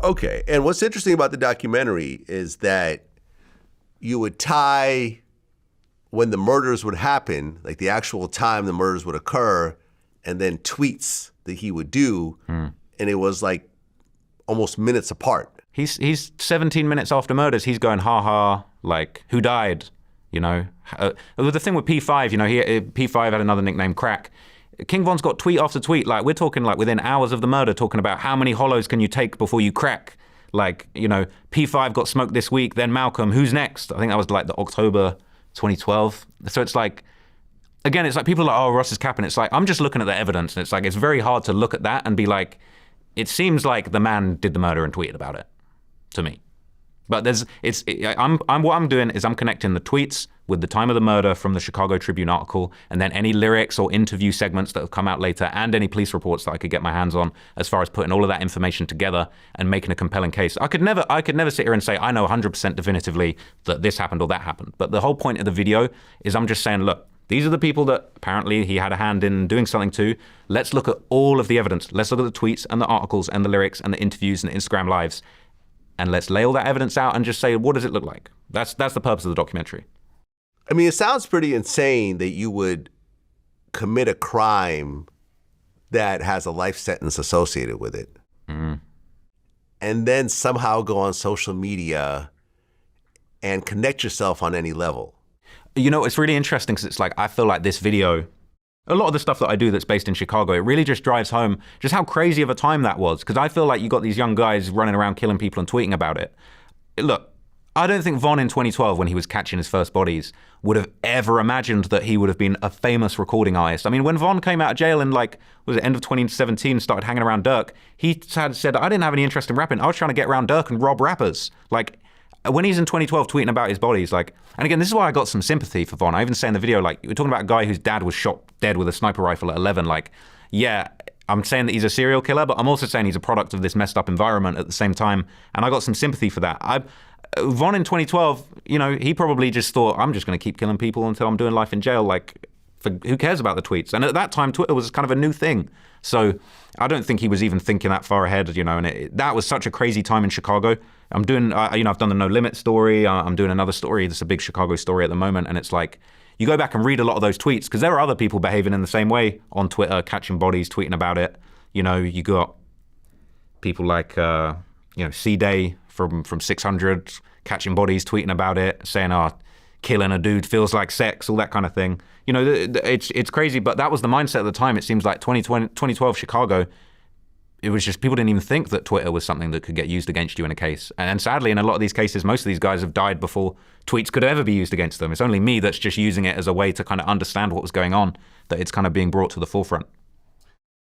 Okay. And what's interesting about the documentary is that you would tie when the murders would happen, like the actual time the murders would occur, and then tweets that he would do, and it was like almost minutes apart. He's 17 minutes after murders, he's going, ha ha, like, who died? You know, the thing with P5, you know, P5 had another nickname, Crack. King Von's got tweet after tweet, like we're talking like within hours of the murder, talking about how many hollows can you take before you crack? Like, you know, P5 got smoked this week, then Malcolm, who's next? I think that was like the October 2012. So it's like, again, it's like people are like, oh, Ross is capping. It's like, I'm just looking at the evidence, and it's like, it's very hard to look at that and be like, it seems like the man did the murder and tweeted about it, to me. But what I'm doing is I'm connecting the tweets with the time of the murder from the Chicago Tribune article, and then any lyrics or interview segments that have come out later, and any police reports that I could get my hands on, as far as putting all of that information together and making a compelling case. I could never sit here and say, I know 100% definitively that this happened or that happened. But the whole point of the video is I'm just saying, look, these are the people that apparently he had a hand in doing something to. Let's look at all of the evidence. Let's look at the tweets and the articles and the lyrics and the interviews and the Instagram lives. And let's lay all that evidence out and just say, what does it look like? That's the purpose of the documentary. I mean, it sounds pretty insane that you would commit a crime that has a life sentence associated with it. Mm-hmm. And then somehow go on social media and connect yourself on any level. You know, it's really interesting because it's like, I feel like this video, a lot of the stuff that I do that's based in Chicago, it really just drives home just how crazy of a time that was. Because I feel like you got these young guys running around killing people and tweeting about it. Look, I don't think Von in 2012, when he was catching his first bodies, would have ever imagined that he would have been a famous recording artist. I mean, when Von came out of jail in like, was it end of 2017, started hanging around Dirk, he had said, I didn't have any interest in rapping. I was trying to get around Dirk and rob rappers. Like, when he's in 2012 tweeting about his bodies, like, and again, this is why I got some sympathy for Von. I even say in the video, like, we're talking about a guy whose dad was shot dead with a sniper rifle at 11. Like, yeah, I'm saying that he's a serial killer, but I'm also saying he's a product of this messed up environment at the same time. And I got some sympathy for that. Von in 2012, you know, he probably just thought, I'm just going to keep killing people until I'm doing life in jail. Like, who cares about the tweets? And at that time, Twitter was kind of a new thing. So I don't think he was even thinking that far ahead, you know, and that was such a crazy time in Chicago. I'm doing, you know, I've done the No Limit story. I'm doing another story. That's a big Chicago story at the moment. And it's like, you go back and read a lot of those tweets because there are other people behaving in the same way on Twitter, catching bodies, tweeting about it. You know, you got people like, you know, C-Day from 600 catching bodies, tweeting about it, saying, oh, killing a dude feels like sex, all that kind of thing. You know, it's crazy, but that was the mindset at the time. It seems like 2012 Chicago, it was just, people didn't even think that Twitter was something that could get used against you in a case. And sadly, in a lot of these cases, most of these guys have died before tweets could ever be used against them. It's only me that's just using it as a way to kind of understand what was going on, that it's kind of being brought to the forefront.